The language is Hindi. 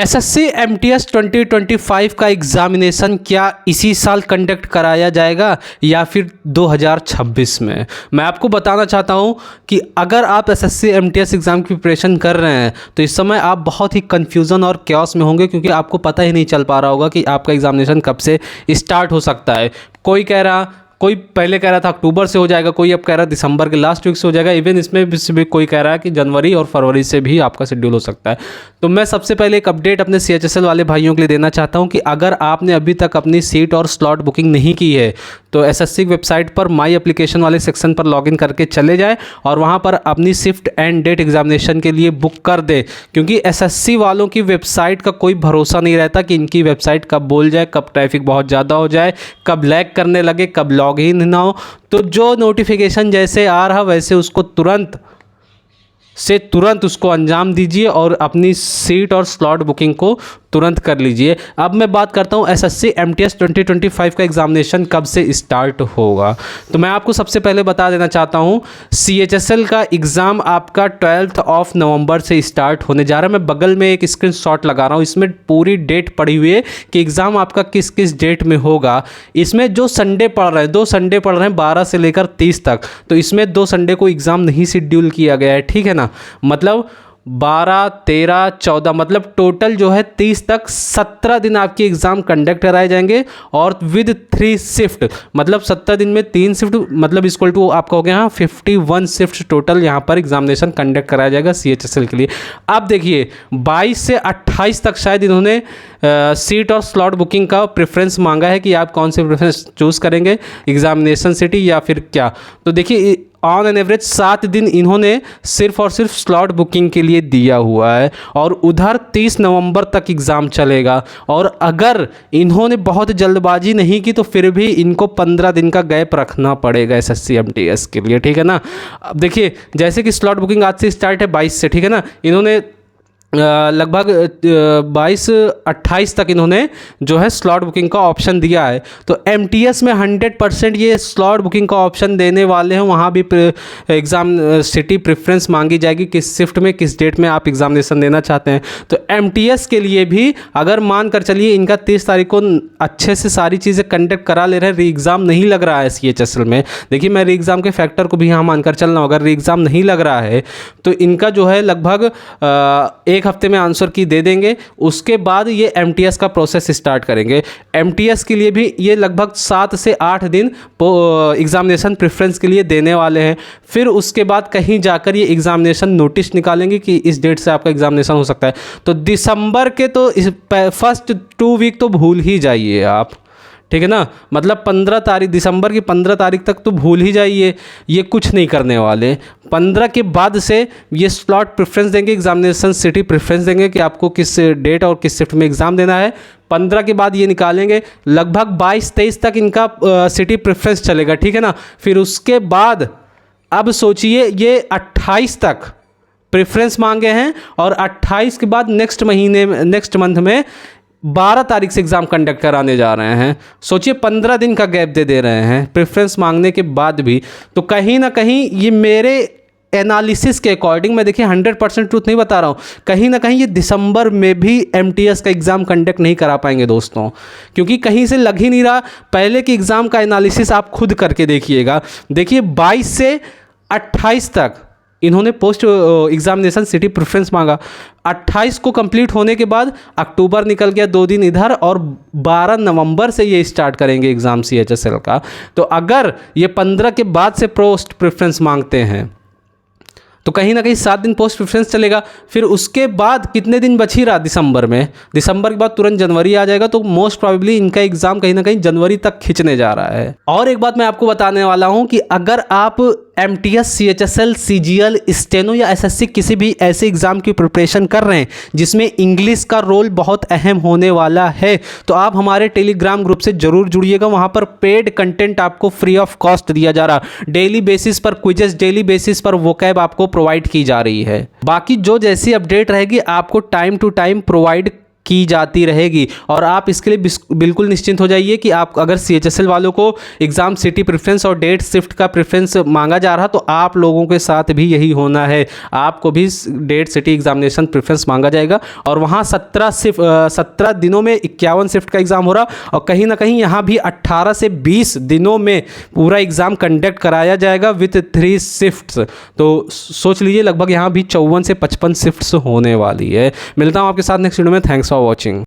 एसएससी एमटीएस 2025 का एग्जामिनेशन क्या इसी साल कंडक्ट कराया जाएगा या फिर 2026 में। मैं आपको बताना चाहता हूं कि अगर आप एसएससी एमटीएस एग्ज़ाम की प्रिपरेशन कर रहे हैं तो इस समय आप बहुत ही कन्फ्यूज़न और कैओस में होंगे, क्योंकि आपको पता ही नहीं चल पा रहा होगा कि आपका एग्जामिनेशन कब से स्टार्ट हो सकता है। कोई पहले कह रहा था अक्टूबर से हो जाएगा, कोई अब कह रहा है दिसंबर के लास्ट वीक से हो जाएगा, इवन इसमें भी कोई कह रहा है कि जनवरी और फरवरी से भी आपका शेड्यूल हो सकता है। तो मैं सबसे पहले एक अपडेट अपने सीएचएसएल वाले भाइयों के लिए देना चाहता हूं कि अगर आपने अभी तक अपनी सीट और स्लॉट बुकिंग नहीं की है तो एसएससी वेबसाइट पर माई एप्लीकेशन वाले सेक्शन पर लॉगिन करके चले जाए और वहां पर अपनी शिफ्ट एंड डेट एग्जामिनेशन के लिए बुक कर दे, क्योंकि एसएससी वालों की वेबसाइट का कोई भरोसा नहीं रहता कि इनकी वेबसाइट कब बोल जाए, कब ट्रैफिक बहुत ज़्यादा हो जाए, कब लैग करने लगे, कब लॉगिन ना हो। तो जो नोटिफिकेशन जैसे आ रहा वैसे उसको तुरंत उसको अंजाम दीजिए और अपनी सीट और स्लॉट बुकिंग को तुरंत कर लीजिए। अब मैं बात करता हूँ एसएससी एमटीएस 2025 का एग्जामिनेशन कब से स्टार्ट होगा। तो मैं आपको सबसे पहले बता देना चाहता हूँ सीएचएसएल का एग्ज़ाम आपका 12 नवंबर से स्टार्ट होने जा रहा है। मैं बगल में एक स्क्रीनशॉट लगा रहा हूँ, इसमें पूरी डेट पड़ी हुई है कि एग्ज़ाम आपका किस किस डेट में होगा। इसमें जो संडे पड़ रहे हैं, 2 संडे पड़ रहे हैं 12 से लेकर 30 तक, तो इसमें 2 संडे को एग्ज़ाम नहीं शेड्यूल किया गया है, ठीक है ना। मतलब 12, 13, 14 मतलब टोटल जो है 30 तक 17 दिन आपके एग्ज़ाम कंडक्ट कराए जाएंगे और विद 3 शिफ्ट, मतलब 17 दिन में 3 शिफ्ट, मतलब इक्वल टू आपका हो गया 51 शिफ्ट टोटल यहाँ पर एग्जामिनेशन कंडक्ट कराया जाएगा सीएचएसएल के लिए। अब देखिए 22 से 28 तक शायद इन्होंने सीट और स्लॉट बुकिंग का प्रेफरेंस मांगा है कि आप कौन से प्रेफरेंस चूज़ करेंगे, एग्जामिनेशन सिटी या फिर क्या। तो देखिए ऑन एन एवरेज 7 दिन इन्होंने सिर्फ और सिर्फ स्लॉट बुकिंग के लिए दिया हुआ है और उधर 30 नवंबर तक एग्ज़ाम चलेगा। और अगर इन्होंने बहुत जल्दबाजी नहीं की तो फिर भी इनको 15 दिन का गैप रखना पड़ेगा एसएससी एमटीएस के लिए, ठीक है ना। अब देखिए जैसे कि स्लॉट बुकिंग आज से स्टार्ट है 22 से, ठीक है ना, इन्होंने लगभग 22-28 तक इन्होंने जो है स्लॉट बुकिंग का ऑप्शन दिया है। तो एमटीएस में 100% ये स्लॉट बुकिंग का ऑप्शन देने वाले हैं। वहाँ भी एग्ज़ाम सिटी प्रेफरेंस मांगी जाएगी, किस शिफ्ट में किस डेट में आप एग्जामिनेशन देना चाहते हैं। तो एमटीएस के लिए भी अगर मान कर चलिए इनका 30 तारीख को अच्छे से सारी चीज़ें कंडक्ट करा ले रहे हैं, री एग्ज़ाम नहीं लग रहा है सीएचएसएल में। देखिए मैं री एग्ज़ाम के फैक्टर को भी यहाँ मानकर चल रहा हूँ, अगर री एग्ज़ाम नहीं लग रहा है तो इनका जो है लगभग एक हफ्ते में आंसर की दे देंगे। उसके बाद ये एमटीएस का प्रोसेस स्टार्ट करेंगे। एमटीएस के लिए भी ये लगभग 7 से 8 दिन एग्जामिनेशन प्रेफरेंस के लिए देने वाले हैं। फिर उसके बाद कहीं जाकर ये एग्जामिनेशन नोटिस निकालेंगे कि इस डेट से आपका एग्जामिनेशन हो सकता है। तो दिसंबर के तो फर्स्ट 2 वीक तो भूल ही जाइए आप, ठीक है ना। मतलब 15 तारीख, दिसंबर की 15 तारीख तक तो भूल ही जाइए, ये कुछ नहीं करने वाले। 15 के बाद से ये स्लॉट प्रेफरेंस देंगे, एग्जामिनेशन सिटी प्रेफरेंस देंगे कि आपको किस डेट और किस शिफ्ट में एग्ज़ाम देना है। 15 के बाद ये निकालेंगे, लगभग 22-23 तक इनका सिटी प्रेफरेंस चलेगा, ठीक है ना। फिर उसके बाद अब सोचिए ये 28 तक प्रेफरेंस मांगे हैं और 28 के बाद नेक्स्ट मंथ में 12 तारीख से एग्ज़ाम कंडक्ट कराने जा रहे हैं। सोचिए 15 दिन का गैप दे रहे हैं प्रेफरेंस मांगने के बाद भी। तो कहीं ना कहीं ये मेरे एनालिसिस के अकॉर्डिंग, मैं देखिए 100% ट्रूथ नहीं बता रहा हूँ, कहीं ना कहीं ये दिसंबर में भी एमटीएस का एग्ज़ाम कंडक्ट नहीं करा पाएंगे दोस्तों, क्योंकि कहीं से लग ही नहीं रहा। पहले के एग्ज़ाम का एनालिसिस आप खुद करके देखिएगा। देखिए 22 से 28 तक इन्होंने पोस्ट एग्जामिनेशन सिटी प्रेफरेंस मांगा, 28 को कंप्लीट होने के बाद अक्टूबर निकल गया, 2 दिन इधर, और 12 नवंबर से ये स्टार्ट करेंगे एग्ज़ाम सीएचएसएल का। तो अगर ये 15 के बाद से पोस्ट प्रेफरेंस मांगते हैं तो कहीं ना कहीं 7 दिन पोस्ट प्रेफरेंस चलेगा। फिर उसके बाद कितने दिन बच ही रहा दिसंबर में, दिसंबर के बाद तुरंत जनवरी आ जाएगा। तो मोस्ट प्रॉबेबली इनका एग्ज़ाम कहीं ना कहीं जनवरी तक खींचने जा रहा है। और एक बात मैं आपको बताने वाला हूं कि अगर आप एमटीएस, सीएचएसएल, सीजीएल, स्टेनो या एसएससी किसी भी ऐसे एग्ज़ाम की प्रिपरेशन कर रहे हैं जिसमें इंग्लिश का रोल बहुत अहम होने वाला है, तो आप हमारे टेलीग्राम ग्रुप से ज़रूर जुड़िएगा। वहाँ पर पेड कंटेंट आपको फ्री ऑफ कॉस्ट दिया जा रहा, डेली बेसिस पर क्विजेस, डेली बेसिस पर वोकैब आपको प्रोवाइड की जा रही है। बाकी जो जैसी अपडेट रहेगी आपको टाइम टू टाइम प्रोवाइड की जाती रहेगी। और आप इसके लिए बिल्कुल निश्चिंत हो जाइए कि आप अगर CHSL वालों को एग्ज़ाम सिटी प्रेफरेंस और डेट शिफ्ट का प्रेफरेंस मांगा जा रहा, तो आप लोगों के साथ भी यही होना है, आपको भी डेट सिटी एग्जामिनेशन प्रेफरेंस मांगा जाएगा। और वहाँ 17 दिनों में 51 शिफ्ट का एग्ज़ाम हो रहा, और कहीं ना कहीं यहाँ भी 18 से 20 दिनों में पूरा एग्ज़ाम कंडक्ट कराया जाएगा विथ 3 शिफ्ट्स। तो सोच लीजिए लगभग यहाँ भी 54 से 55 शिफ्ट्स होने वाली है। मिलता हूँ आपके साथ नेक्स्ट वीडियो में। Thanks for watching.